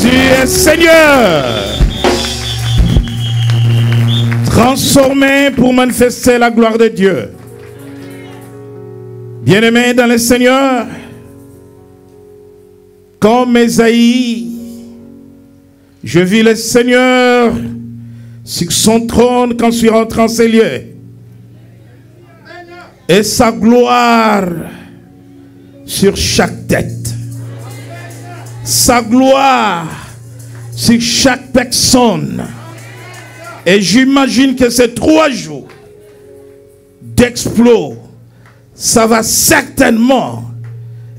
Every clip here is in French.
Jésus est Seigneur. Transformé pour manifester la gloire de Dieu. Bien-aimés dans le Seigneur, comme Ésaïe, je vis le Seigneur sur son trône quand je suis rentré en ces lieux. Et sa gloire sur chaque tête. Sa gloire sur chaque personne. Et j'imagine que ces 3 jours d'explos, ça va certainement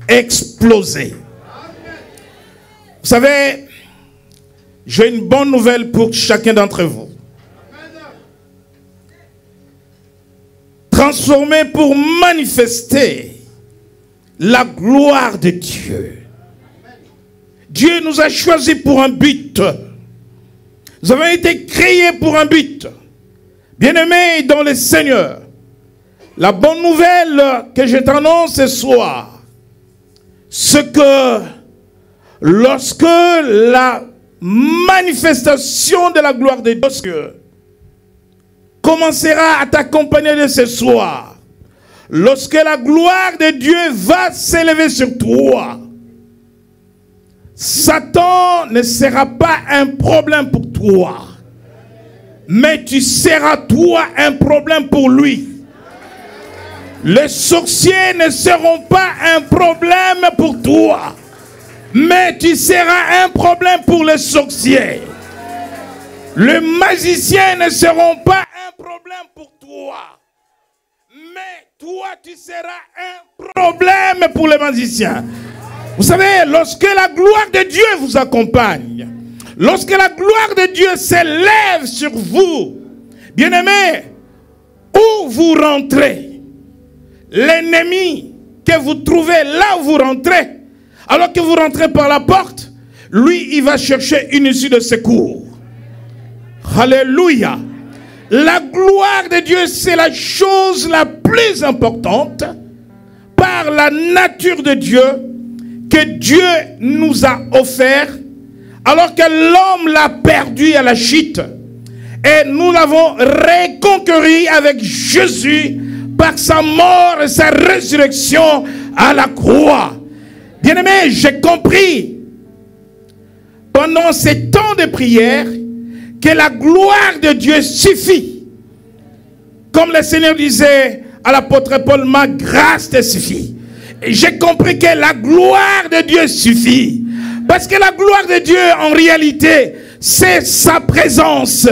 exploser. Vous savez, j'ai une bonne nouvelle pour chacun d'entre vous. Transformé pour manifester la gloire de Dieu. Dieu nous a choisis pour un but. Nous avons été créés pour un but. Bien-aimés dans le Seigneur, la bonne nouvelle que je t'annonce ce soir, c'est que lorsque la manifestation de la gloire de Dieu commencera à t'accompagner de ce soir, lorsque la gloire de Dieu va s'élever sur toi, Satan ne sera pas un problème pour toi, mais tu seras toi un problème pour lui. Les sorciers ne seront pas un problème pour toi, mais tu seras un problème pour les sorciers. Les magiciens ne seront pas un problème pour toi, mais toi tu seras un problème pour les magiciens. Vous savez, lorsque la gloire de Dieu vous accompagne, lorsque la gloire de Dieu s'élève sur vous, bien-aimés, où vous rentrez, l'ennemi que vous trouvez là où vous rentrez, alors que vous rentrez par la porte, lui, il va chercher une issue de secours. Alléluia. La gloire de Dieu, c'est la chose la plus importante par la nature de Dieu que Dieu nous a offert alors que l'homme l'a perdu à la chute. Et nous l'avons reconquéri avec Jésus par sa mort et sa résurrection à la croix. Bien-aimés, j'ai compris pendant ces temps de prière que la gloire de Dieu suffit. Comme le Seigneur disait à l'apôtre Paul, ma grâce te suffit. Et j'ai compris que la gloire de Dieu suffit. Parce que la gloire de Dieu, en réalité, c'est sa présence.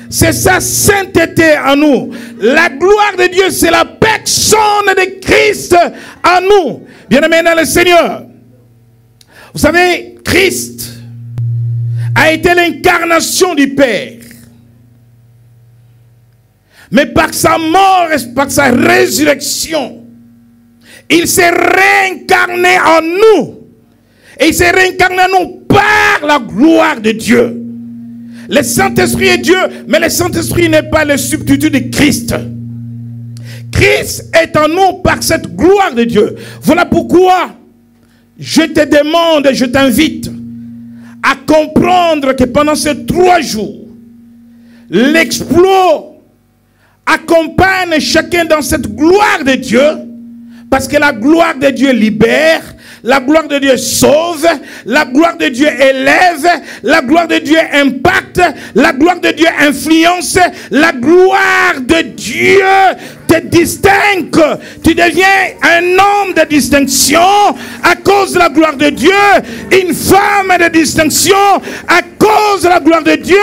C'est sa sainteté en nous. La gloire de Dieu, c'est la personne de Christ en nous. Bien-aimés dans le Seigneur. Vous savez, Christ a été l'incarnation du Père. Mais par sa mort et par sa résurrection, il s'est réincarné en nous. Et il s'est réincarné en nous par la gloire de Dieu. Le Saint-Esprit est Dieu, mais le Saint-Esprit n'est pas le substitut de Christ. Christ est en nous par cette gloire de Dieu. Voilà pourquoi je te demande et je t'invite à comprendre que pendant ces 3 jours, l'exploit accompagne chacun dans cette gloire de Dieu, parce que la gloire de Dieu libère, la gloire de Dieu sauve, la gloire de Dieu élève, la gloire de Dieu impacte, la gloire de Dieu influence, la gloire de Dieu te distingue. Tu deviens un homme de distinction à cause de la gloire de Dieu, une femme de distinction à cause de la gloire de Dieu.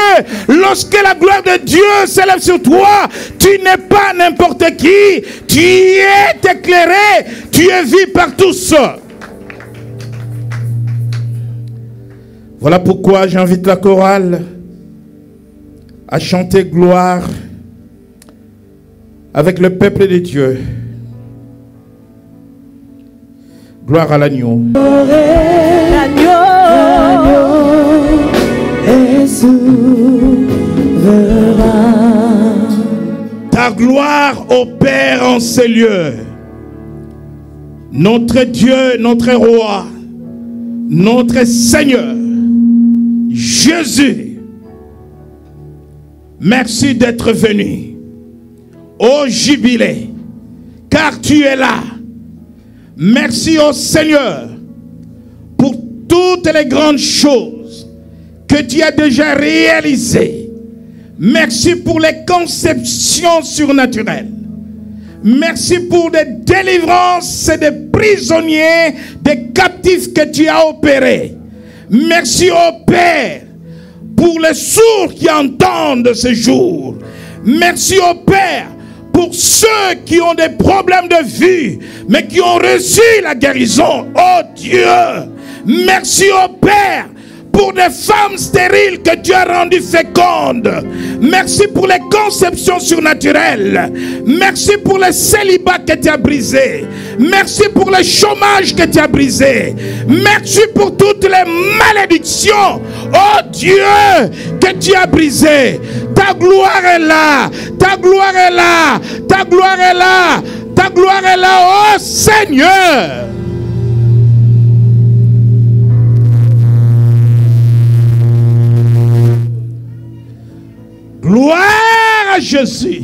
Lorsque la gloire de Dieu s'élève sur toi, tu n'es pas n'importe qui, tu es éclairé, tu es vu par tous. Voilà pourquoi j'invite la chorale à chanter gloire avec le peuple de Dieu. Gloire à l'agneau. L'agneau est souverain. Ta gloire opère en ces lieux. Notre Dieu, notre roi, notre Seigneur, Jésus, merci d'être venu au jubilé, car tu es là. Merci au Seigneur pour toutes les grandes choses que tu as déjà réalisées. Merci pour les conceptions surnaturelles. Merci pour des délivrances et des prisonniers, des captifs que tu as opérés. Merci au Père pour les sourds qui entendent ce jour. Merci au Père pour ceux qui ont des problèmes de vue, mais qui ont reçu la guérison. Oh Dieu, merci au Père pour des femmes stériles que tu as rendues fécondes. Merci pour les conceptions surnaturelles. Merci pour le célibat que tu as brisé. Merci pour le chômage que tu as brisé. Merci pour toutes les malédictions, oh Dieu, que tu as brisé. Ta gloire est là. Ta gloire est là. Ta gloire est là. Ta gloire est là, oh Seigneur. Gloire à Jésus.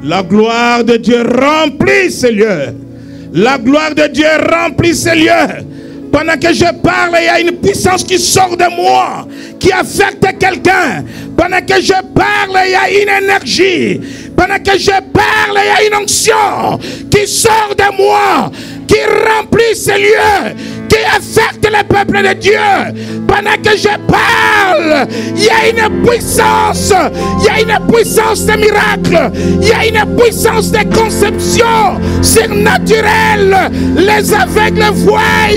La gloire de Dieu remplit ces lieux. La gloire de Dieu remplit ces lieux. Pendant que je parle, il y a une puissance qui sort de moi, qui affecte quelqu'un. Pendant que je parle, il y a une énergie. Pendant que je parle, il y a une onction qui sort de moi, qui remplit ces lieux, qui affecte le peuple de Dieu. Pendant que je parle, il y a une puissance. Il y a une puissance de miracle. Il y a une puissance de conception surnaturelle. Les aveugles voient,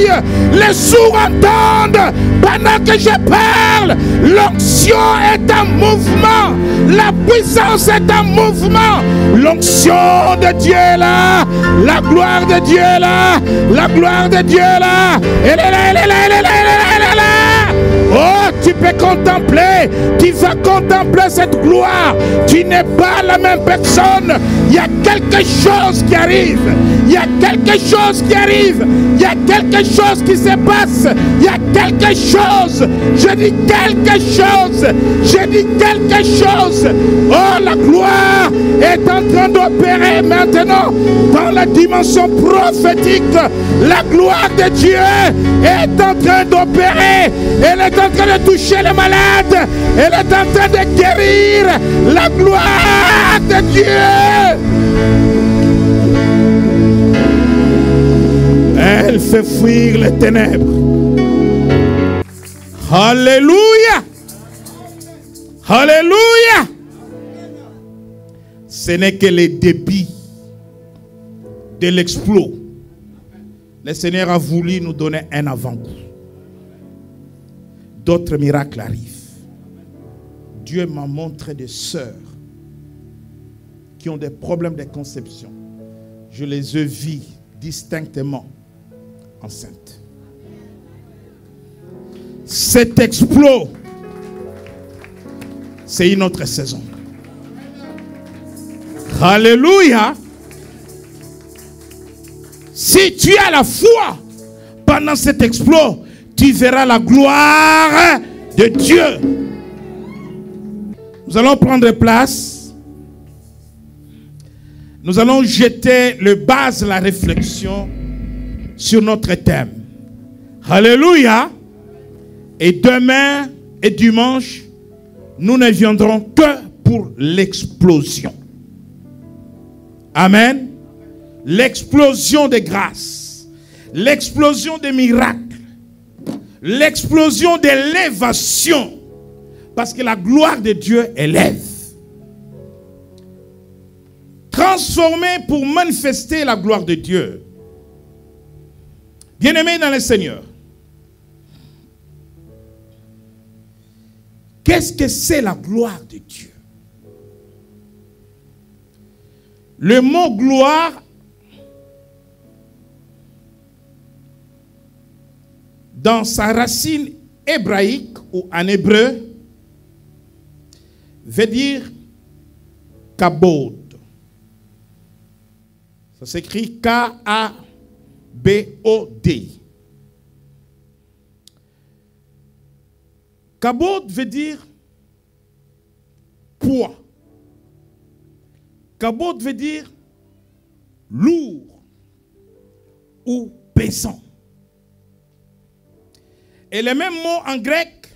les sourds entendent. Pendant que je parle, l'onction est en mouvement. La puissance est en mouvement. L'onction de Dieu est là. La gloire de Dieu est là. La gloire de Dieu est là. Elle est là, elle est là, elle est là, elle est là, elle est là. Oh, tu peux contempler. Tu vas contempler cette gloire. Tu n'es pas la même personne. Il y a quelque chose qui arrive. Il y a quelque chose qui arrive. Il y a quelque chose qui se passe. Il y a quelque chose. Je dis quelque chose. Je dis quelque chose. Oh, la gloire est en train d'opérer maintenant dans la dimension prophétique. La gloire de Dieu est en train d'opérer. Elle est en train de toucher les malades. Elle est en train de guérir. La gloire de Dieu. Elle fait fuir les ténèbres. Alléluia. Alléluia. Ce n'est que le début de l'exploit. Le Seigneur a voulu nous donner un avant-goût. D'autres miracles arrivent. Dieu m'a montré des sœurs qui ont des problèmes de conception. Je les ai vues distinctement enceintes. Cet exploit, c'est une autre saison. Alléluia. Si tu as la foi pendant cet exploit, tu verras la gloire de Dieu. Nous allons prendre place. Nous allons jeter le base de la réflexion sur notre thème. Alléluia. Et demain et dimanche, nous ne viendrons que pour l'explosion. Amen. L'explosion des grâces. L'explosion des miracles. L'explosion de l'élévation. Parce que la gloire de Dieu élève. Transformé pour manifester la gloire de Dieu. Bien-aimés dans le Seigneur. Qu'est-ce que c'est la gloire de Dieu? Le mot gloire dans sa racine hébraïque ou en hébreu veut dire kabod. Ça s'écrit K-A-B-O-D. Kabod veut dire poids. Kabod veut dire lourd ou pesant. Et le même mot en grec,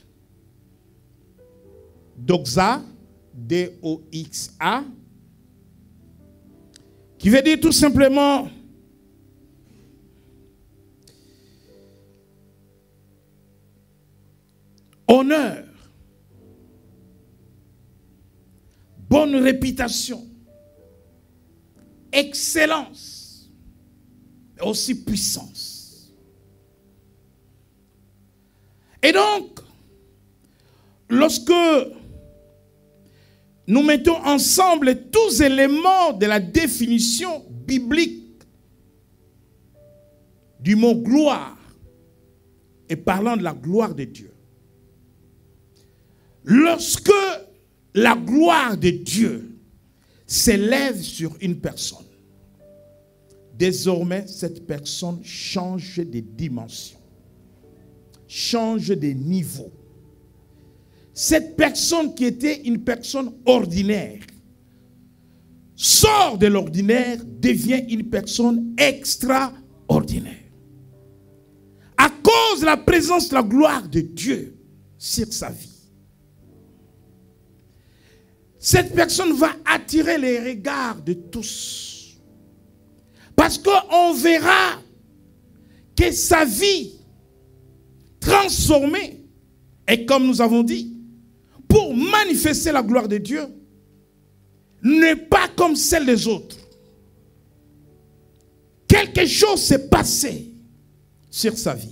doxa, D-O-X-A, qui veut dire tout simplement honneur, bonne réputation, excellence, et aussi puissance. Et donc, lorsque nous mettons ensemble tous les éléments de la définition biblique du mot gloire, et parlant de la gloire de Dieu, lorsque la gloire de Dieu s'élève sur une personne, désormais cette personne change de dimension, change de niveau. Cette personne qui était une personne ordinaire sort de l'ordinaire, devient une personne extraordinaire. À cause de la présence de la gloire de Dieu sur sa vie. Cette personne va attirer les regards de tous. Parce qu'on verra que sa vie transformée, et comme nous avons dit, pour manifester la gloire de Dieu, n'est pas comme celle des autres. Quelque chose s'est passé sur sa vie.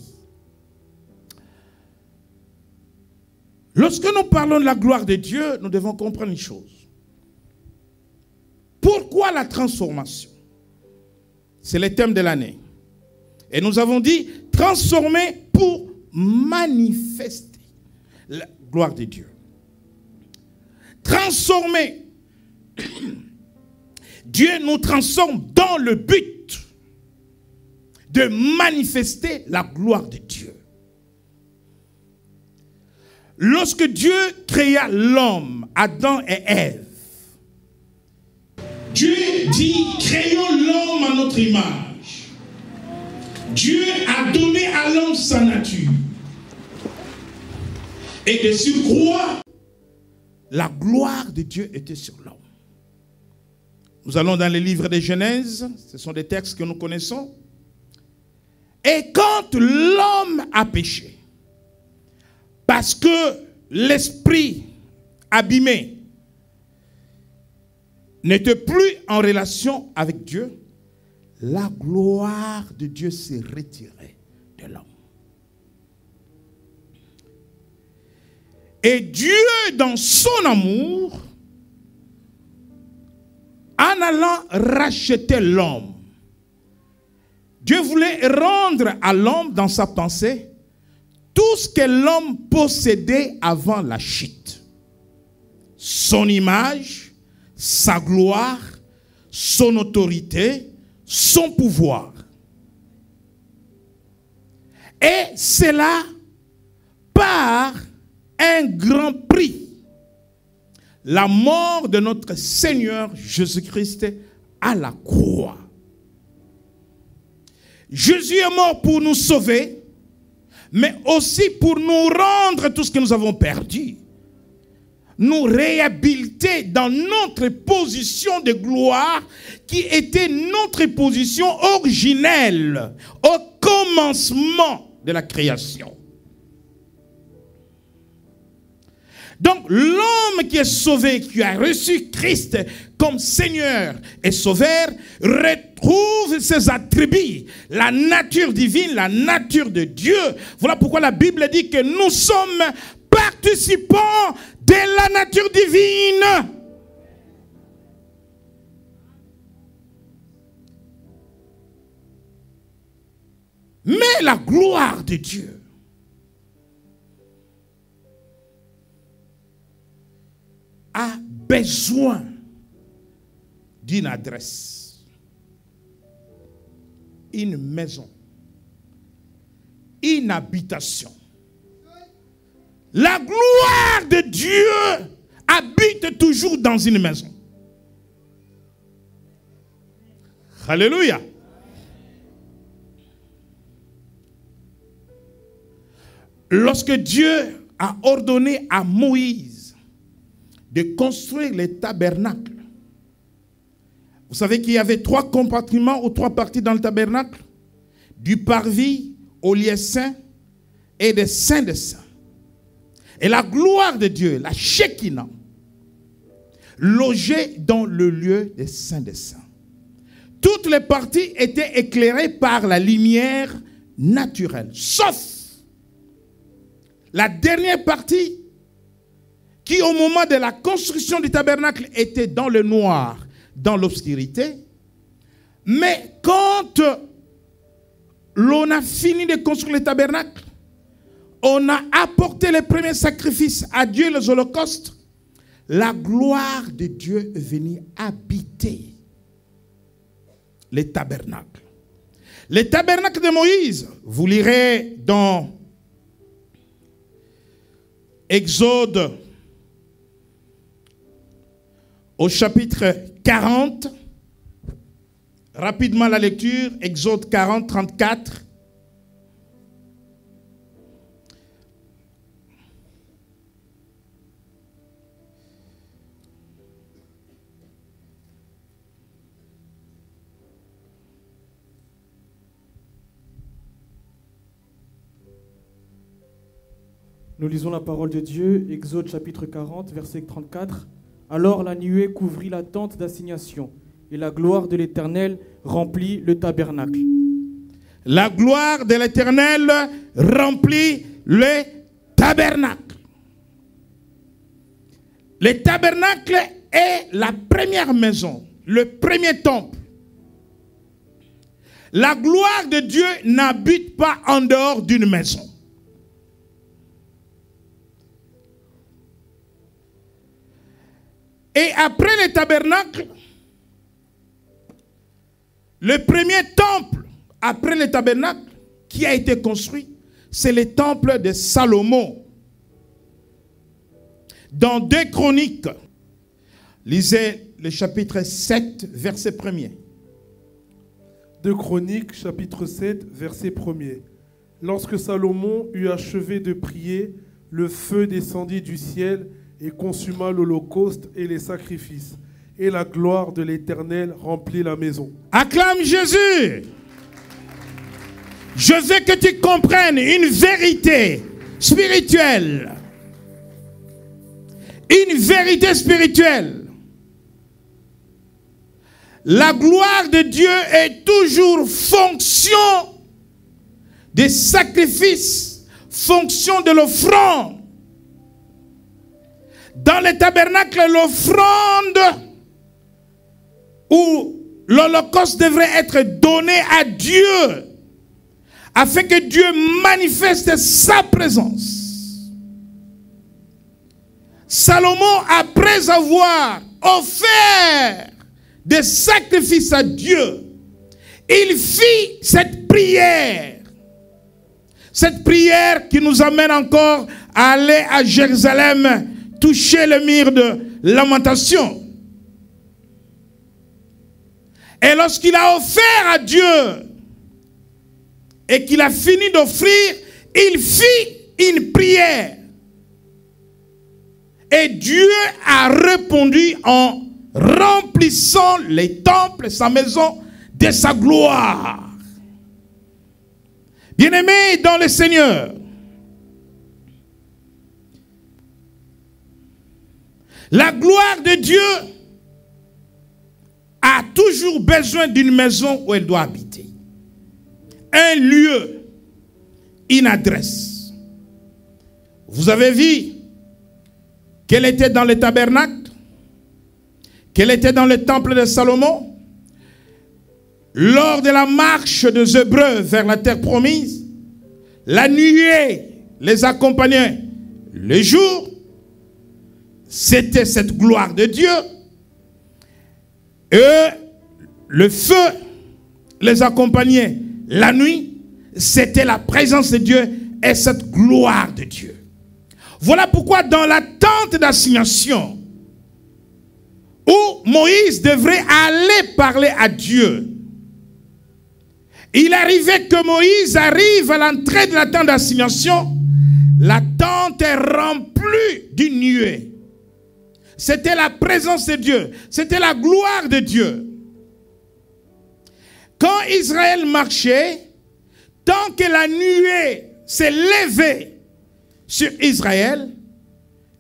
Lorsque nous parlons de la gloire de Dieu, nous devons comprendre une chose. Pourquoi la transformation? C'est le thème de l'année. Et nous avons dit transformer pour manifester la gloire de Dieu. Transformer. Dieu nous transforme dans le but de manifester la gloire de Dieu. Lorsque Dieu créa l'homme, Adam et Ève, Dieu dit, créons l'homme à notre image. Dieu a donné à l'homme sa nature. Et de surcroît, la gloire de Dieu était sur l'homme. Nous allons dans les livres de Genèse, ce sont des textes que nous connaissons. Et quand l'homme a péché, parce que l'esprit abîmé n'était plus en relation avec Dieu, la gloire de Dieu s'est retirée de l'homme. Et Dieu, dans son amour, en allant racheter l'homme, Dieu voulait rendre à l'homme, dans sa pensée, tout ce que l'homme possédait avant la chute. Son image, sa gloire, son autorité, son pouvoir. Et cela par un grand prix. La mort de notre Seigneur Jésus-Christ à la croix. Jésus est mort pour nous sauver, mais aussi pour nous rendre tout ce que nous avons perdu. Nous réhabiliter dans notre position de gloire qui était notre position originelle au commencement de la création. Donc l'homme qui est sauvé, qui a reçu Christ comme Seigneur et Sauveur, retrouve ses attributs, la nature divine, la nature de Dieu. Voilà pourquoi la Bible dit que nous sommes participants de la nature divine. Mais la gloire de Dieu a besoin d'une adresse, une maison, une habitation. La gloire de Dieu habite toujours dans une maison. Alléluia. Lorsque Dieu a ordonné à Moïse de construire les tabernacles, vous savez qu'il y avait 3 compartiments ou 3 parties dans le tabernacle, du parvis au lieu saint et des saints des saints. Et la gloire de Dieu, la Shekinah, logeait dans le lieu des saints des saints. Toutes les parties étaient éclairées par la lumière naturelle, sauf la dernière partie qui, au moment de la construction du tabernacle, était dans le noir, dans l'obscurité. Mais quand l'on a fini de construire le tabernacle, on a apporté les premiers sacrifices à Dieu, les holocaustes, la gloire de Dieu est venue habiter les tabernacles. Les tabernacles de Moïse, vous lirez dans Exode au chapitre 40, rapidement la lecture, Exode 40, 34. Nous lisons la parole de Dieu, Exode chapitre 40, verset 34. Alors la nuée couvrit la tente d'assignation, et la gloire de l'Éternel remplit le tabernacle. La gloire de l'Éternel remplit le tabernacle. Le tabernacle est la première maison, le premier temple. La gloire de Dieu n'habite pas en dehors d'une maison. Et après le tabernacle, le premier temple après le tabernacle qui a été construit, c'est le temple de Salomon. Dans 2 Chroniques, lisez le chapitre 7, verset 1er. 2 Chroniques, chapitre 7, verset 1er. Lorsque Salomon eut achevé de prier, le feu descendit du ciel et consuma l'holocauste et les sacrifices. Et la gloire de l'Éternel remplit la maison. Acclame Jésus. Je veux que tu comprennes une vérité spirituelle. Une vérité spirituelle. La gloire de Dieu est toujours fonction des sacrifices, fonction de l'offrande. Dans le tabernacle, l'offrande ou l'holocauste devrait être donné à Dieu afin que Dieu manifeste sa présence. Salomon, après avoir offert des sacrifices à Dieu, il fit cette prière. Cette prière qui nous amène encore à aller à Jérusalem, toucher le mur de lamentation. Et lorsqu'il a offert à Dieu et qu'il a fini d'offrir, il fit une prière. Et Dieu a répondu en remplissant les temples, sa maison, de sa gloire. Bien-aimés dans le Seigneur, la gloire de Dieu a toujours besoin d'une maison où elle doit habiter. Un lieu, une adresse. Vous avez vu qu'elle était dans le tabernacle, qu'elle était dans le temple de Salomon. Lors de la marche des Hébreux vers la terre promise, la nuée les accompagnait le jour. C'était cette gloire de Dieu. Et le feu les accompagnait la nuit. C'était la présence de Dieu et cette gloire de Dieu. Voilà pourquoi dans la tente d'assignation, où Moïse devrait aller parler à Dieu, il arrivait que Moïse arrive à l'entrée de la tente d'assignation, la tente est remplie d'une nuée. C'était la présence de Dieu, c'était la gloire de Dieu. Quand Israël marchait, tant que la nuée s'est levée sur Israël,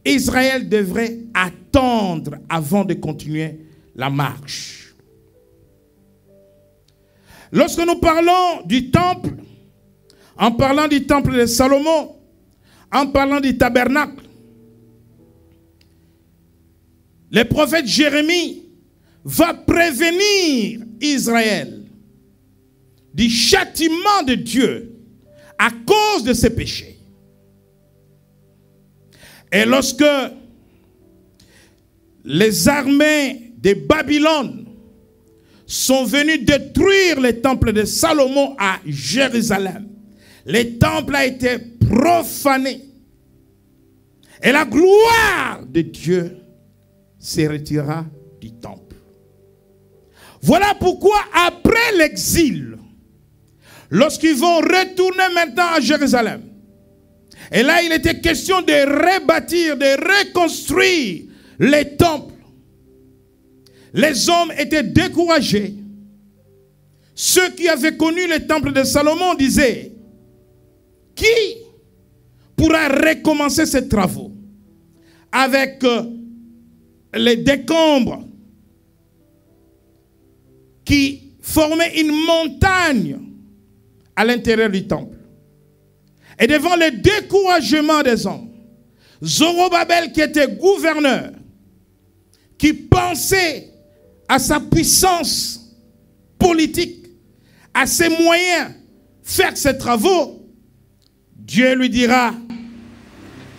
Israël devrait attendre avant de continuer la marche. Lorsque nous parlons du temple, en parlant du temple de Salomon, en parlant du tabernacle, le prophète Jérémie va prévenir Israël du châtiment de Dieu à cause de ses péchés. Et lorsque les armées de Babylone sont venues détruire le temple de Salomon à Jérusalem, le temple a été profané et la gloire de Dieu se retira du temple. Voilà pourquoi après l'exil, lorsqu'ils vont retourner maintenant à Jérusalem, et là il était question de rebâtir, de reconstruire les temples, les hommes étaient découragés. Ceux qui avaient connu le temple de Salomon disaient, qui pourra recommencer ces travaux avec les décombres qui formaient une montagne à l'intérieur du temple? Et devant le découragement des hommes, Zorobabel, qui était gouverneur, qui pensait à sa puissance politique, à ses moyens, faire ses travaux, Dieu lui dira,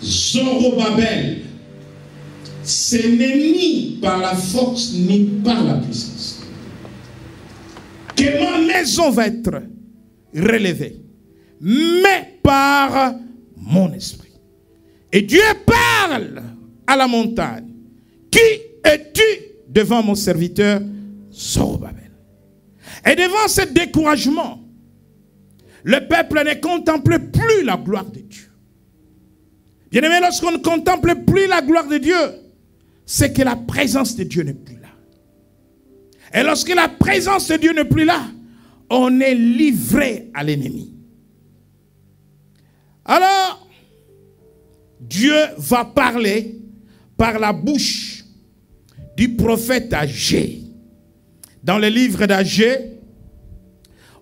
Zorobabel, ce n'est ni par la force ni par la puissance que ma maison va être relevée, mais par mon esprit. Et Dieu parle à la montagne. Qui es-tu devant mon serviteur Zorobabel? Et devant ce découragement, le peuple ne contemplait plus la gloire de Dieu. Bien aimé, lorsqu'on ne contemple plus la gloire de Dieu, c'est que la présence de Dieu n'est plus là. Et lorsque la présence de Dieu n'est plus là, on est livré à l'ennemi. Alors, Dieu va parler par la bouche du prophète Agé. Dans le livre d'Agé,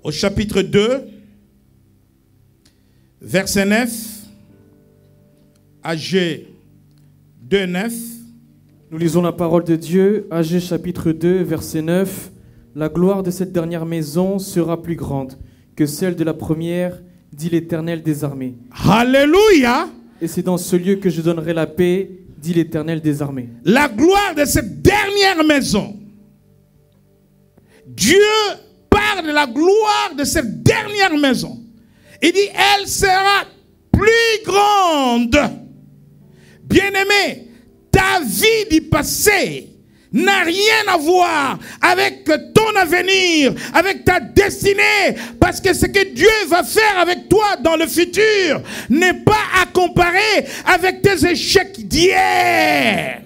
au chapitre 2, verset 9, Agé 2, 9. Nous lisons la parole de Dieu, Agé chapitre 2, verset 9. La gloire de cette dernière maison sera plus grande que celle de la première, dit l'Éternel des armées. Alléluia! Et c'est dans ce lieu que je donnerai la paix, dit l'Éternel des armées. La gloire de cette dernière maison. Dieu parle de la gloire de cette dernière maison. Il dit, elle sera plus grande. Bien-aimé, ta vie du passé n'a rien à voir avec ton avenir, avec ta destinée, parce que ce que Dieu va faire avec toi dans le futur n'est pas à comparer avec tes échecs d'hier.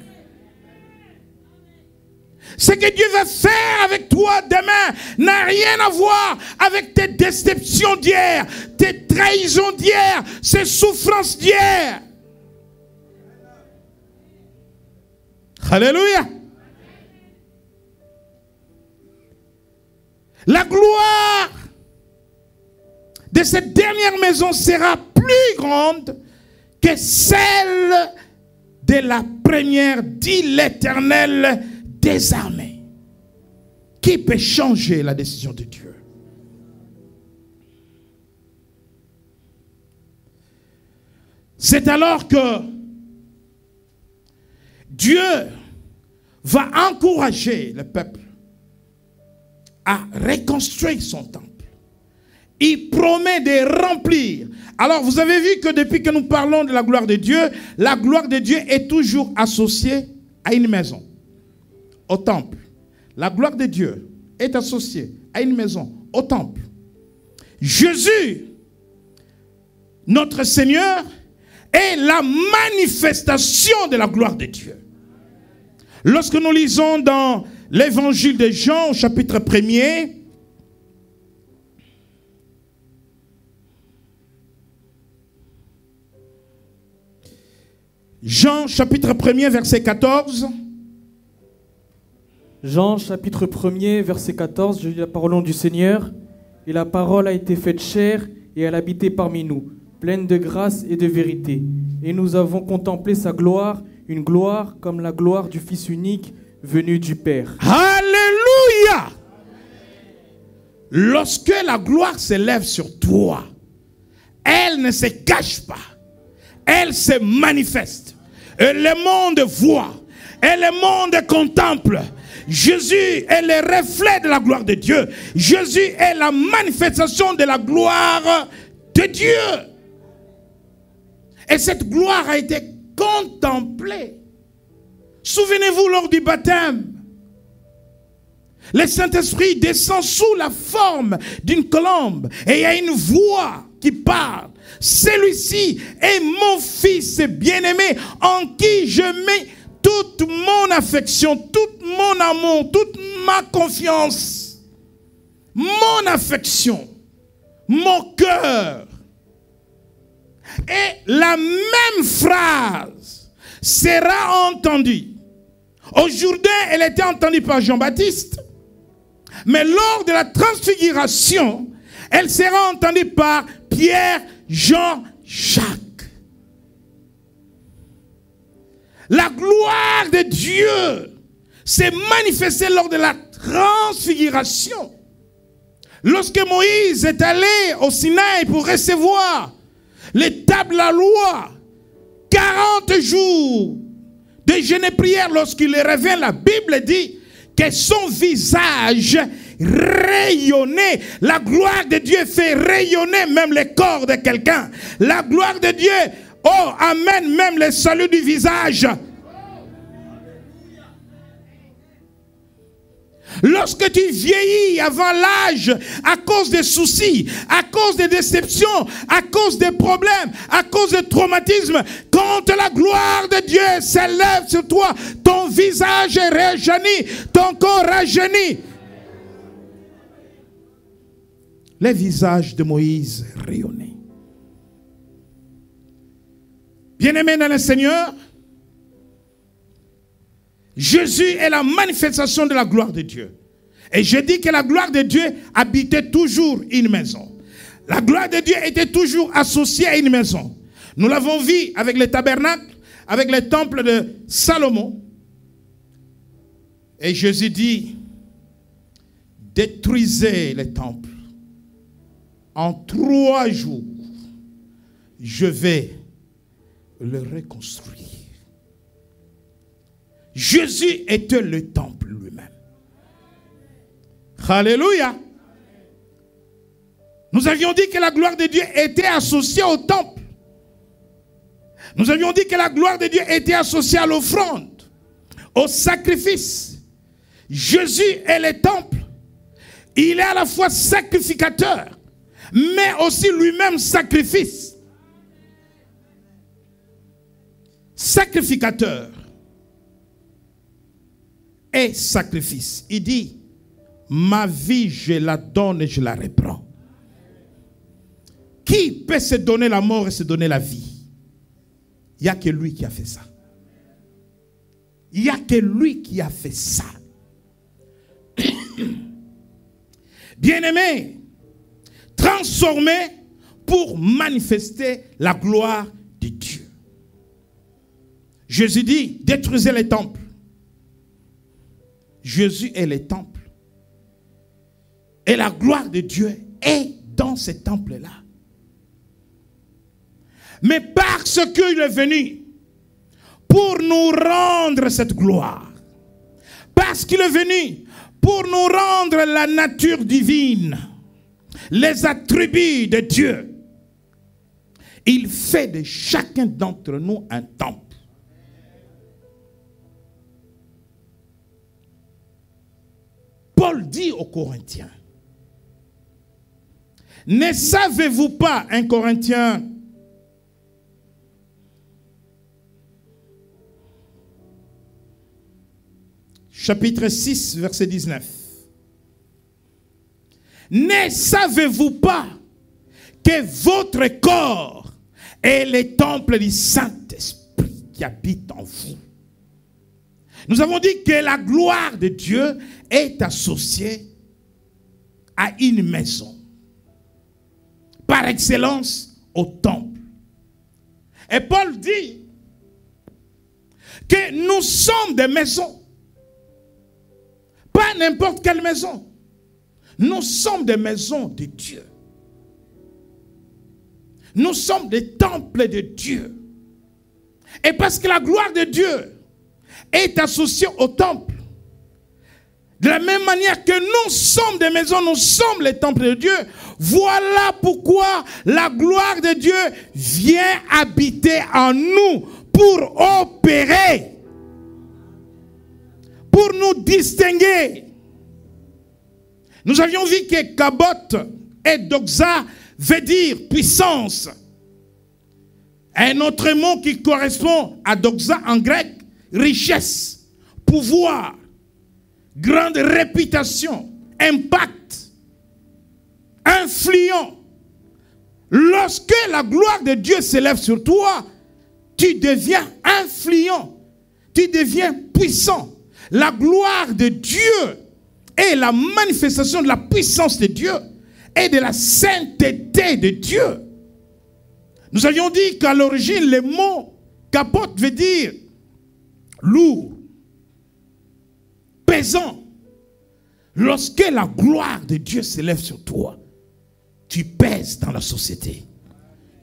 Ce que Dieu va faire avec toi demain n'a rien à voir avec tes déceptions d'hier, tes trahisons d'hier, ces souffrances d'hier. Alléluia. La gloire de cette dernière maison sera plus grande que celle de la première, dit l'Éternel des armées. Qui peut changer la décision de Dieu? C'est alors que Dieu va encourager le peuple à reconstruire son temple il promet de remplir. Alors vous avez vu que depuis que nous parlons de la gloire de Dieu est toujours associée à une maison, au temple. La gloire de Dieu est associée à une maison, au temple. Jésus, notre Seigneur, est la manifestation de la gloire de Dieu. Lorsque nous lisons dans l'évangile de Jean au chapitre 1er, Jean chapitre 1er verset 14. Jean chapitre 1er verset 14, je lis la parole au nom du Seigneur. Et la parole a été faite chair et elle habitait parmi nous, pleine de grâce et de vérité. Et nous avons contemplé sa gloire, une gloire comme la gloire du Fils unique venu du Père. Alléluia! Lorsque la gloire s'élève sur toi, elle ne se cache pas. Elle se manifeste. Et le monde voit. Et le monde contemple. Jésus est le reflet de la gloire de Dieu. Jésus est la manifestation de la gloire de Dieu. Et cette gloire a été contemplée. Souvenez-vous lors du baptême. Le Saint-Esprit descend sous la forme d'une colombe. Et il y a une voix qui parle. Celui-ci est mon fils bien-aimé en qui je mets toute mon affection, tout mon amour, toute ma confiance, mon affection, mon cœur. Et la même phrase sera entendue. Au Jourdain, elle était entendue par Jean-Baptiste. Mais lors de la transfiguration, elle sera entendue par Pierre, Jean, Jacques. La gloire de Dieu s'est manifestée lors de la transfiguration. Lorsque Moïse est allé au Sinaï pour recevoir les tables de la loi, 40 jours de jeûne et prière, lorsqu'il revient, la Bible dit que son visage rayonnait. La gloire de Dieu fait rayonner même le corps de quelqu'un. La gloire de Dieu, oh, amène même le salut du visage. Lorsque tu vieillis avant l'âge à cause des soucis, à cause des déceptions, à cause des problèmes, à cause des traumatismes, quand la gloire de Dieu s'élève sur toi, ton visage est rajeuni, ton corps rajeuni. Le visage de Moïse rayonnait. Bien-aimés dans le Seigneur, Jésus est la manifestation de la gloire de Dieu. Et je dis que la gloire de Dieu habitait toujours une maison. La gloire de Dieu était toujours associée à une maison. Nous l'avons vu avec le tabernacle, avec le temple de Salomon. Et Jésus dit, détruisez le temple. En 3 jours, je vais le reconstruire. Jésus était le temple lui-même. Alléluia. Nous avions dit que la gloire de Dieu était associée au temple. Nous avions dit que la gloire de Dieu était associée à l'offrande, au sacrifice. Jésus est le temple. Il est à la fois sacrificateur, mais aussi lui-même sacrifice. Sacrificateur et sacrifice. Il dit, ma vie, je la donne et je la reprends. Qui peut se donner la mort et se donner la vie? Il n'y a que lui qui a fait ça. Il n'y a que lui qui a fait ça. Bien-aimé, transformé pour manifester la gloire de Dieu. Jésus dit, détruisez les temples. Jésus est le temple. Et la gloire de Dieu est dans ce temple-là. Mais parce qu'il est venu pour nous rendre cette gloire, parce qu'il est venu pour nous rendre la nature divine, les attributs de Dieu, il fait de chacun d'entre nous un temple. Paul dit aux Corinthiens, ne savez-vous pas, 1 Corinthiens chapitre 6, verset 19. Ne savez-vous pas que votre corps est le temple du Saint-Esprit qui habite en vous? Nous avons dit que la gloire de Dieu est associée à une maison. Par excellence, au temple. Et Paul dit que nous sommes des maisons. Pas n'importe quelle maison. Nous sommes des maisons de Dieu. Nous sommes des temples de Dieu. Et parce que la gloire de Dieu est associée au temple, de la même manière que nous sommes des maisons, nous sommes les temples de Dieu. Voilà pourquoi la gloire de Dieu vient habiter en nous pour opérer, pour nous distinguer. Nous avions vu que Kabot et Doxa veut dire puissance. Un autre mot qui correspond à Doxa en grec, richesse, pouvoir, grande réputation, impact, influent. Lorsque la gloire de Dieu s'élève sur toi, tu deviens influent, tu deviens puissant. La gloire de Dieu est la manifestation de la puissance de Dieu et de la sainteté de Dieu. Nous avions dit qu'à l'origine, le mot capote veut dire lourd, pesant. Lorsque la gloire de Dieu s'élève sur toi, tu pèses dans la société.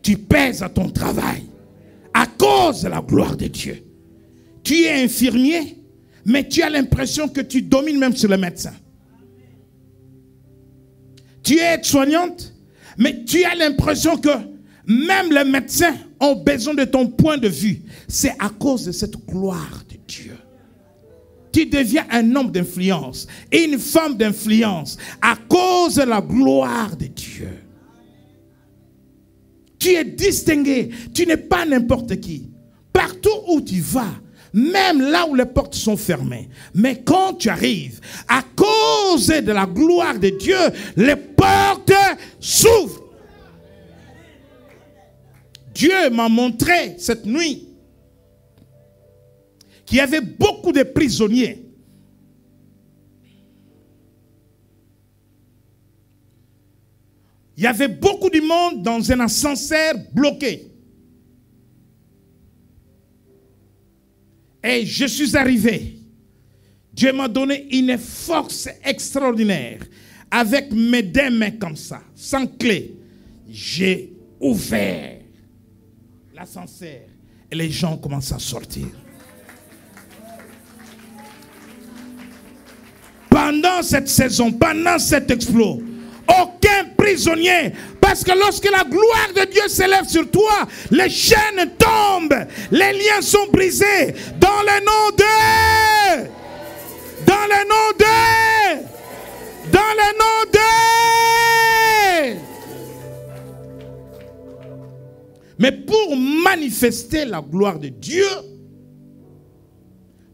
Tu pèses à ton travail à cause de la gloire de Dieu. Tu es infirmier, mais tu as l'impression que tu domines même sur les médecins. Tu es aide-soignante, mais tu as l'impression que même les médecins ont besoin de ton point de vue. C'est à cause de cette gloire de Dieu. Tu deviens un homme d'influence et une femme d'influence à cause de la gloire de Dieu. Tu es distingué. Tu n'es pas n'importe qui. Partout où tu vas, même là où les portes sont fermées. Mais quand tu arrives, à cause de la gloire de Dieu, les portes s'ouvrent. Dieu m'a montré cette nuit qu'il y avait beaucoup de prisonniers. Il y avait beaucoup de monde dans un ascenseur bloqué. Et je suis arrivé. Dieu m'a donné une force extraordinaire. Avec mes deux mains comme ça, sans clé, j'ai ouvert l'ascenseur. Et les gens commencent à sortir. Pendant cette saison, pendant cet exploit, aucun prisonnier, parce que lorsque la gloire de Dieu s'élève sur toi, les chaînes tombent, les liens sont brisés, dans le nom de, dans le nom de, dans le nom de. Mais pour manifester la gloire de Dieu,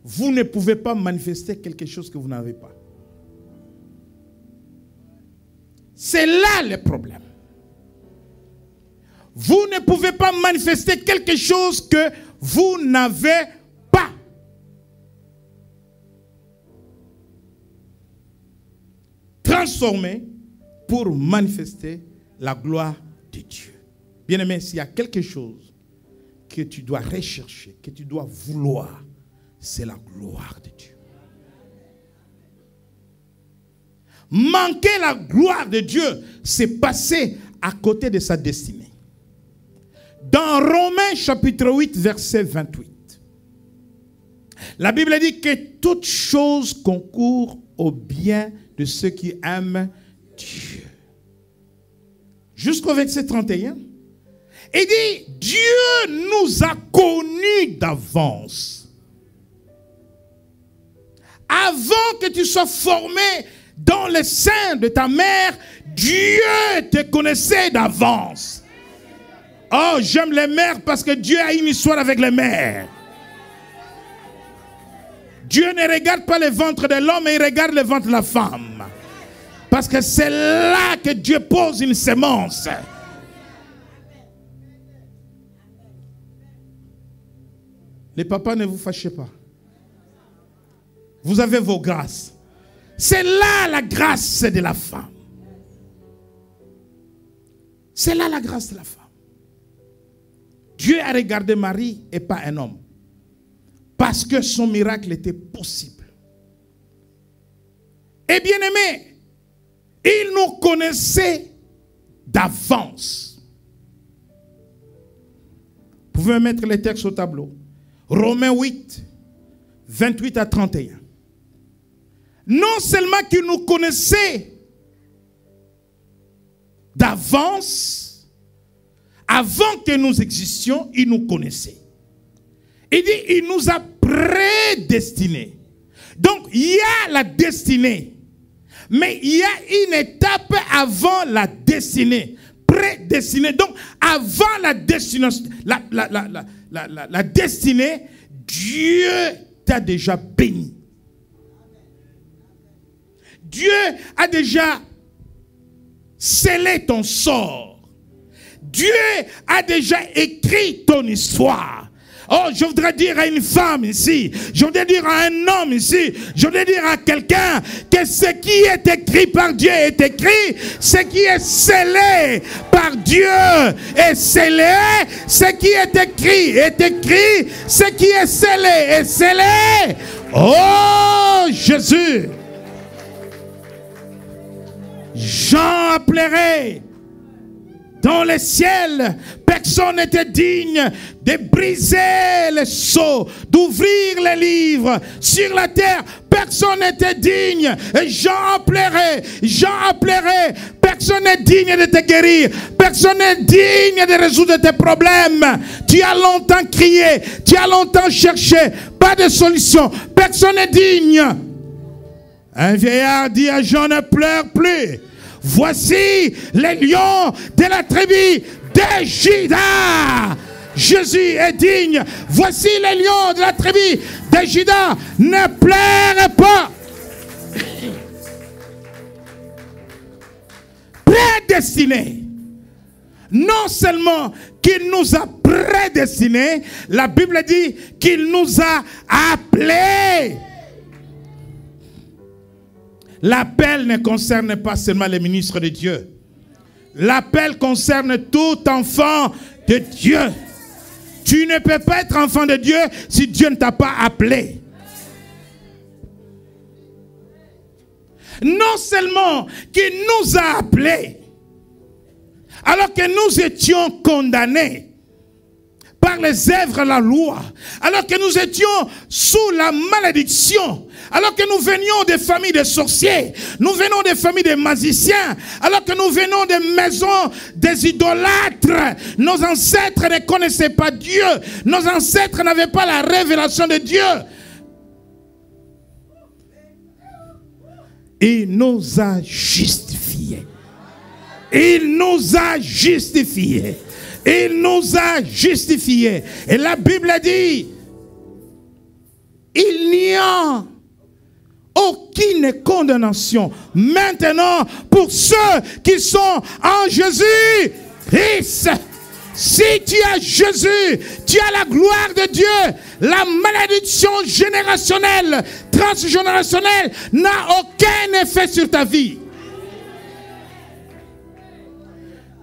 vous ne pouvez pas manifester quelque chose que vous n'avez pas. C'est là le problème. Vous ne pouvez pas manifester quelque chose que vous n'avez pas. Transformer pour manifester la gloire de Dieu. Bien-aimé, s'il y a quelque chose que tu dois rechercher, que tu dois vouloir, c'est la gloire de Dieu. Manquer la gloire de Dieu, c'est passer à côté de sa destinée. Dans Romains chapitre 8, verset 28, la Bible dit que toute chose concourt au bien de ceux qui aiment Dieu. jusqu'au verset 31. Il dit, Dieu nous a connus d'avance. Avant que tu sois formé dans le sein de ta mère, Dieu te connaissait d'avance. Oh, j'aime les mères parce que Dieu a une histoire avec les mères. Dieu ne regarde pas le ventre de l'homme, mais il regarde le ventre de la femme. Parce que c'est là que Dieu pose une semence. Les papas, ne vous fâchez pas. Vous avez vos grâces. C'est là la grâce de la femme. C'est là la grâce de la femme. Dieu a regardé Marie et pas un homme. Parce que son miracle était possible. Et bien aimé, il nous connaissait d'avance. Vous pouvez mettre les textes au tableau. Romains 8, 28 à 31. Non seulement qu'il nous connaissait d'avance, avant que nous existions, il nous connaissait. Il dit, il nous a prédestinés. Donc, il y a la destinée. Mais il y a une étape avant la destinée. Prédestinée. Donc, avant la destination, la destinée, Dieu t'a déjà béni. Dieu a déjà scellé ton sort. Dieu a déjà écrit ton histoire. Oh, je voudrais dire à une femme ici, je voudrais dire à un homme ici, je voudrais dire à quelqu'un que ce qui est écrit par Dieu est écrit, ce qui est scellé par Dieu est scellé, ce qui est écrit, ce qui est scellé est scellé. Oh, Jésus! Jean appellerait dans le ciel, personne n'était digne de briser les sceaux, d'ouvrir les livres. Sur la terre, personne n'était digne. Et Jean appellerait, personne n'est digne de te guérir. Personne n'est digne de résoudre tes problèmes. Tu as longtemps crié, tu as longtemps cherché, pas de solution. Personne n'est digne. Un vieillard dit à Jean, ne pleure plus. Voici les lions de la tribu de Juda. Jésus est digne. Voici les lions de la tribu de Juda. Ne pleurez pas. Prédestiné. Non seulement qu'il nous a prédestinés, la Bible dit qu'il nous a appelés. L'appel ne concerne pas seulement les ministres de Dieu. L'appel concerne tout enfant de Dieu. Tu ne peux pas être enfant de Dieu si Dieu ne t'a pas appelé. Non seulement qu'il nous a appelés, alors que nous étions condamnés par les œuvres de la loi, alors que nous étions sous la malédiction, alors que nous venions des familles de sorciers, nous venons des familles de magiciens, alors que nous venons des maisons des idolâtres, nos ancêtres ne connaissaient pas Dieu, nos ancêtres n'avaient pas la révélation de Dieu. Il nous a justifiés. Il nous a justifiés. Il nous a justifiés. Et la Bible dit, il n'y a aucune condamnation maintenant pour ceux qui sont en Jésus-Christ. Si tu as Jésus, tu as la gloire de Dieu. La malédiction générationnelle, transgénérationnelle n'a aucun effet sur ta vie.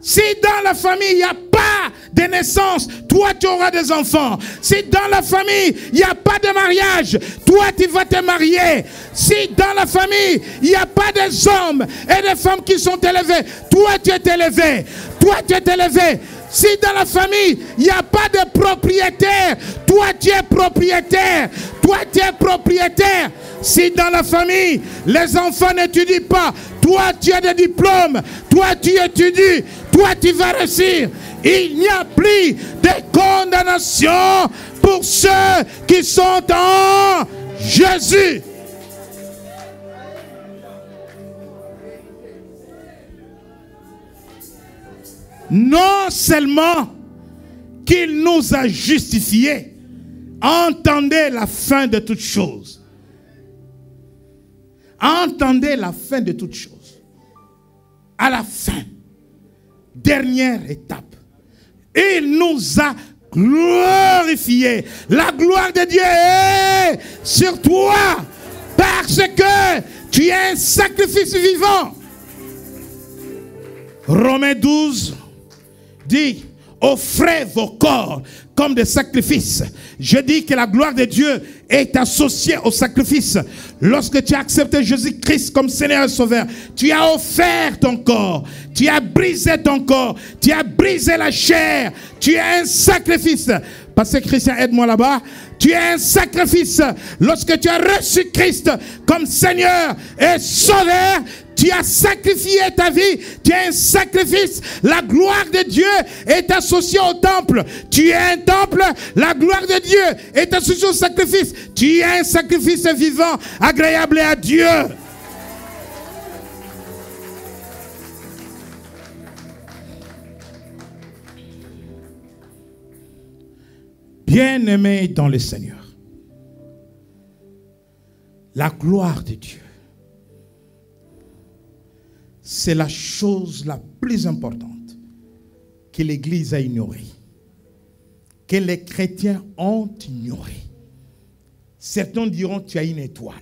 Si dans la famille, il n'y a pas de naissance, toi tu auras des enfants. Si dans la famille, il n'y a pas de mariage, toi tu vas te marier. Si dans la famille, il n'y a pas des hommes et des femmes qui sont élevés, toi tu es élevé. Toi tu es élevé. Si dans la famille, il n'y a pas de propriétaire, toi tu es propriétaire. Toi tu es propriétaire. Si dans la famille, les enfants n'étudient pas, toi tu as des diplômes, toi tu étudies. toi tu vas réussir. Il n'y a plus de condamnation pour ceux qui sont en Jésus. Non seulement qu'il nous a justifiés, entendez la fin de toutes choses. Entendez la fin de toutes choses. À la fin, dernière étape, il nous a glorifiés. La gloire de Dieu est sur toi parce que tu es un sacrifice vivant. Romains 12 dit: offrez vos corps comme des sacrifices. Je dis que la gloire de Dieu est associée au sacrifice. Lorsque tu as accepté Jésus-Christ comme Seigneur et Sauveur, tu as offert ton corps, tu as brisé ton corps, tu as brisé la chair, tu es un sacrifice. Pasteur Christian, aide-moi là-bas. Tu es un sacrifice. Lorsque tu as reçu Christ comme Seigneur et Sauveur, tu as sacrifié ta vie. Tu es un sacrifice. La gloire de Dieu est associée au temple. Tu es un temple. La gloire de Dieu est associée au sacrifice. Tu es un sacrifice vivant, agréable à Dieu. Bien-aimés dans le Seigneur, la gloire de Dieu, c'est la chose la plus importante que l'Église a ignorée, que les chrétiens ont ignorée. Certains diront: tu as une étoile.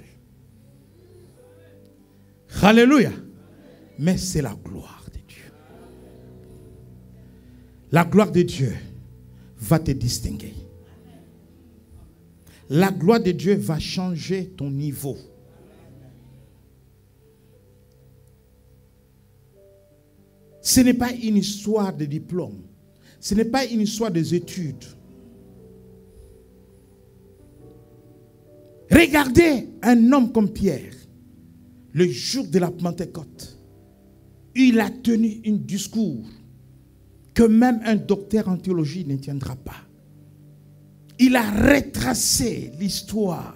Alléluia. Mais c'est la gloire de Dieu. La gloire de Dieu va te distinguer. La gloire de Dieu va changer ton niveau. Ce n'est pas une histoire de diplôme. Ce n'est pas une histoire des études. Regardez un homme comme Pierre, le jour de la Pentecôte. Il a tenu un discours que même un docteur en théologie ne tiendra pas. Il a retracé l'histoire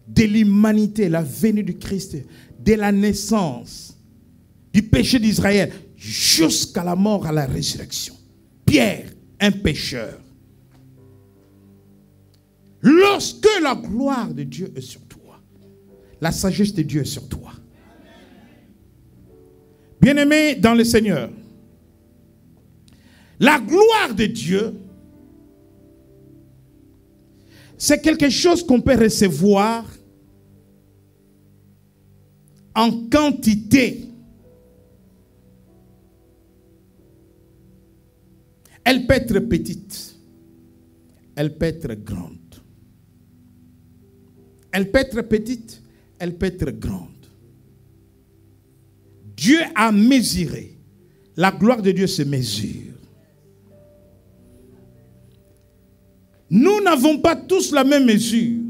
de l'humanité, la venue du Christ, de la naissance, du péché d'Israël, jusqu'à la mort, à la résurrection. Pierre, un pécheur. Lorsque la gloire de Dieu est sur toi, la sagesse de Dieu est sur toi. Bien-aimés dans le Seigneur, la gloire de Dieu, c'est quelque chose qu'on peut recevoir en quantité. Elle peut être petite, elle peut être grande. Elle peut être petite, elle peut être grande. Dieu a mesuré. La gloire de Dieu se mesure. Nous n'avons pas tous la même mesure.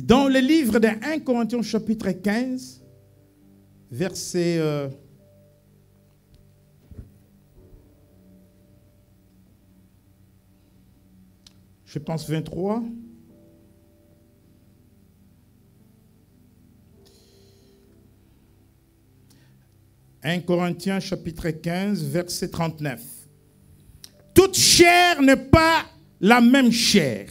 Dans le livre de 1 Corinthiens chapitre 15, verset je pense 23. « 1 Corinthiens chapitre 15, verset 39. Toute chair n'est pas la même chair,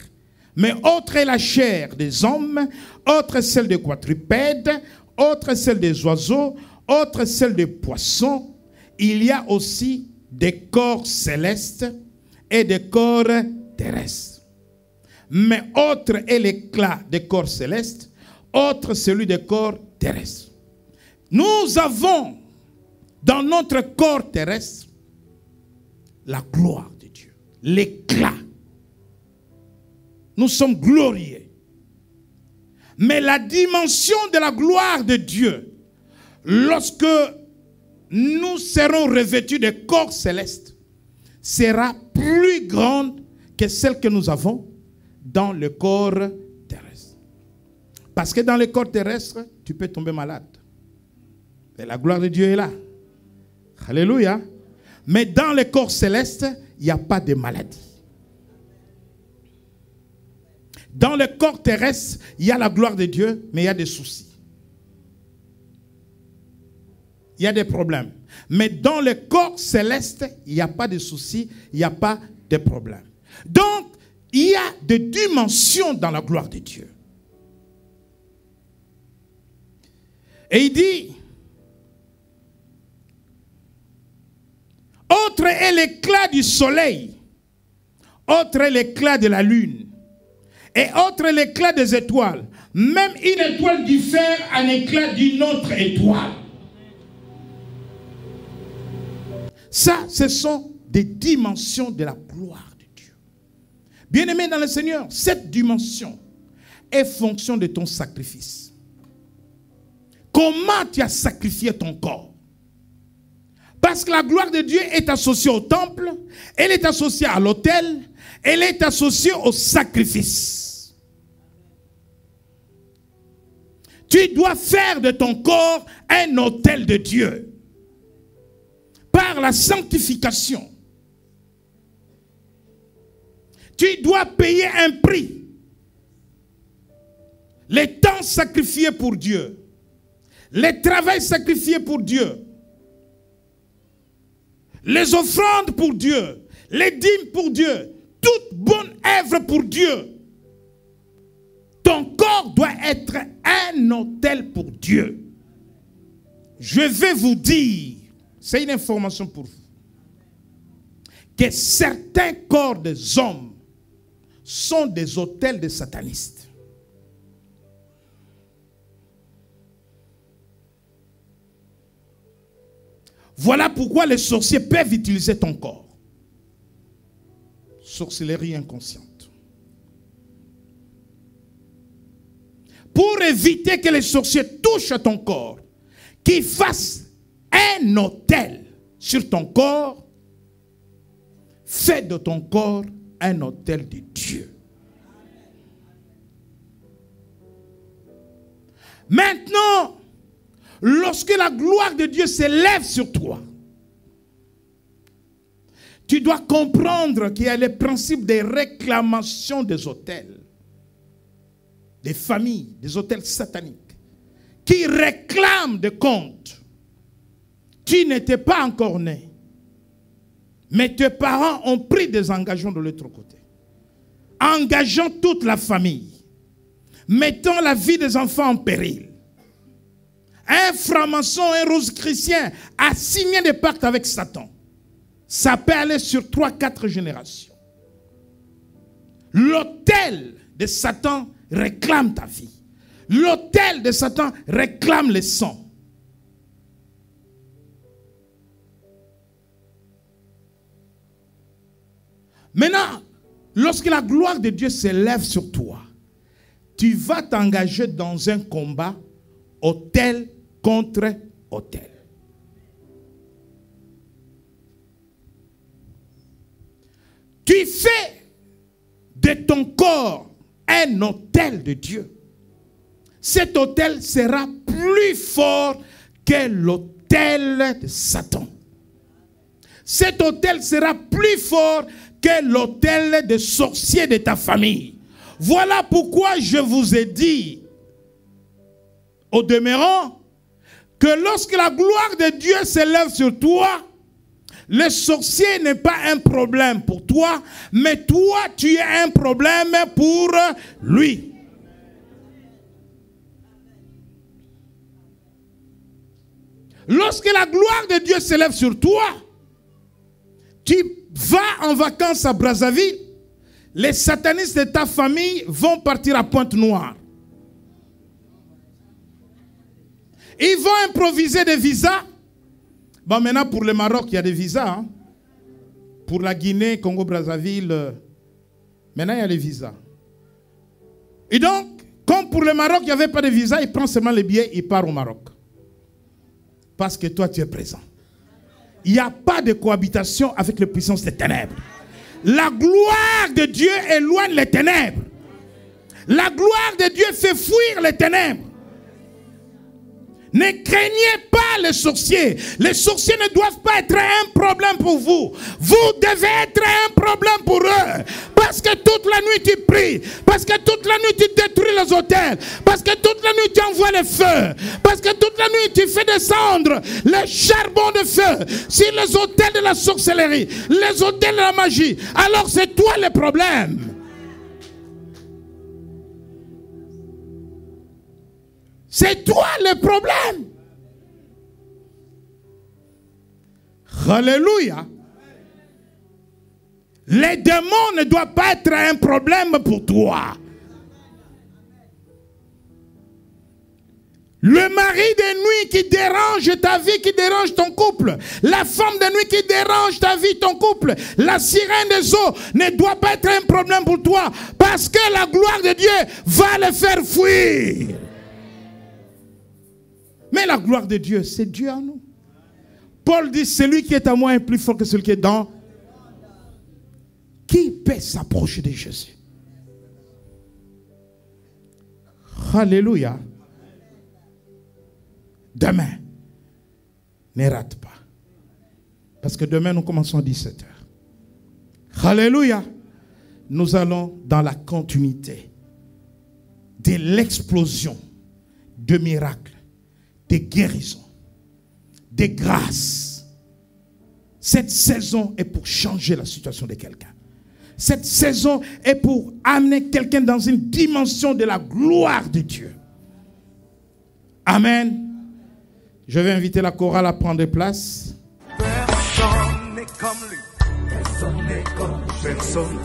mais autre est la chair des hommes, autre celle des quadrupèdes, autre celle des oiseaux, autre celle des poissons. Il y a aussi des corps célestes et des corps terrestres. Mais autre est l'éclat des corps célestes, autre celui des corps terrestres. » Nous avons dans notre corps terrestre la gloire de Dieu, l'éclat. Nous sommes glorieux. Mais la dimension de la gloire de Dieu, lorsque nous serons revêtus de corps célestes, sera plus grande que celle que nous avons dans le corps terrestre. Parce que dans le corps terrestre, tu peux tomber malade. Et la gloire de Dieu est là. Alléluia. Mais dans le corps céleste, il n'y a pas de maladie. Dans le corps terrestre, il y a la gloire de Dieu, mais il y a des soucis. Il y a des problèmes. Mais dans le corps céleste, il n'y a pas de soucis, il n'y a pas de problèmes. Donc, il y a des dimensions dans la gloire de Dieu. Et il dit, autre est l'éclat du soleil, autre est l'éclat de la lune, et autre est l'éclat des étoiles. Même une étoile diffère en éclat d'une autre étoile. Ça, ce sont des dimensions de la gloire de Dieu. Bien-aimé dans le Seigneur, cette dimension est fonction de ton sacrifice. Comment tu as sacrifié ton corps? Parce que la gloire de Dieu est associée au temple, elle est associée à l'autel, elle est associée au sacrifice. Tu dois faire de ton corps un autel de Dieu. Par la sanctification. Tu dois payer un prix. Les temps sacrifiés pour Dieu. Les travaux sacrifiés pour Dieu. Les offrandes pour Dieu. Les dîmes pour Dieu. Toute bonne œuvre pour Dieu. Ton corps doit être un autel pour Dieu. Je vais vous dire, c'est une information pour vous, que certains corps des hommes sont des autels de satanistes. Voilà pourquoi les sorciers peuvent utiliser ton corps. Sorcellerie inconsciente. Pour éviter que les sorciers touchent à ton corps, qu'ils fassent un autel sur ton corps, fais de ton corps un autel de Dieu. Maintenant, lorsque la gloire de Dieu s'élève sur toi, tu dois comprendre qu'il y a le principe des réclamations des autels, des familles, des autels sataniques, qui réclament des comptes. Tu n'étais pas encore né, mais tes parents ont pris des engagements de l'autre côté, engageant toute la famille, mettant la vie des enfants en péril. Un franc-maçon, un rose-chrétien a signé des pactes avec Satan. Ça peut aller sur 3-4 générations. L'autel de Satan réclame ta vie. L'autel de Satan réclame le sang. Maintenant, lorsque la gloire de Dieu s'élève sur toi, tu vas t'engager dans un combat autel contre autel. Tu fais de ton corps un autel de Dieu. Cet autel sera plus fort que l'autel de Satan. Cet autel sera plus fort que l'autel des sorciers de ta famille. Voilà pourquoi je vous ai dit, au demeurant, que lorsque la gloire de Dieu s'élève sur toi, le sorcier n'est pas un problème pour toi, mais toi, tu es un problème pour lui. Lorsque la gloire de Dieu s'élève sur toi, tu vas en vacances à Brazzaville, les satanistes de ta famille vont partir à Pointe-Noire. Ils vont improviser des visas. Bon, maintenant, pour le Maroc, il y a des visas. Hein. Pour la Guinée, Congo-Brazzaville, maintenant, il y a les visas. Et donc, comme pour le Maroc, il n'y avait pas de visa, il prend seulement les billets, il part au Maroc. Parce que toi, tu es présent. Il n'y a pas de cohabitation avec les puissances des ténèbres. La gloire de Dieu éloigne les ténèbres. La gloire de Dieu fait fuir les ténèbres. Ne craignez pas les sorciers. Les sorciers ne doivent pas être un problème pour vous. Vous devez être un problème pour eux. Parce que toute la nuit tu pries. Parce que toute la nuit tu détruis les autels. Parce que toute la nuit tu envoies le feu. Parce que toute la nuit tu fais descendre le charbon de feu sur les autels de la sorcellerie, les autels de la magie. Alors c'est toi le problème. C'est toi le problème. Alléluia. Les démons ne doivent pas être un problème pour toi. Le mari de nuit qui dérange ta vie, qui dérange ton couple. La femme de nuit qui dérange ta vie, ton couple. La sirène des eaux ne doit pas être un problème pour toi. Parce que la gloire de Dieu va le faire fuir. Mais la gloire de Dieu, c'est Dieu en nous. Paul dit, celui qui est à moi est plus fort que celui qui est dans. Qui peut s'approcher de Jésus? Alléluia. Demain, ne rate pas. Parce que demain, nous commençons à 17h. Alléluia. Nous allons dans la continuité de l'explosion de miracles, de guérisons, de grâces. Cette saison est pour changer la situation de quelqu'un. Cette saison est pour amener quelqu'un dans une dimension de la gloire de Dieu. Amen. Je vais inviter la chorale à prendre place. Personne n'est comme lui. Personne n'est comme lui. Personne.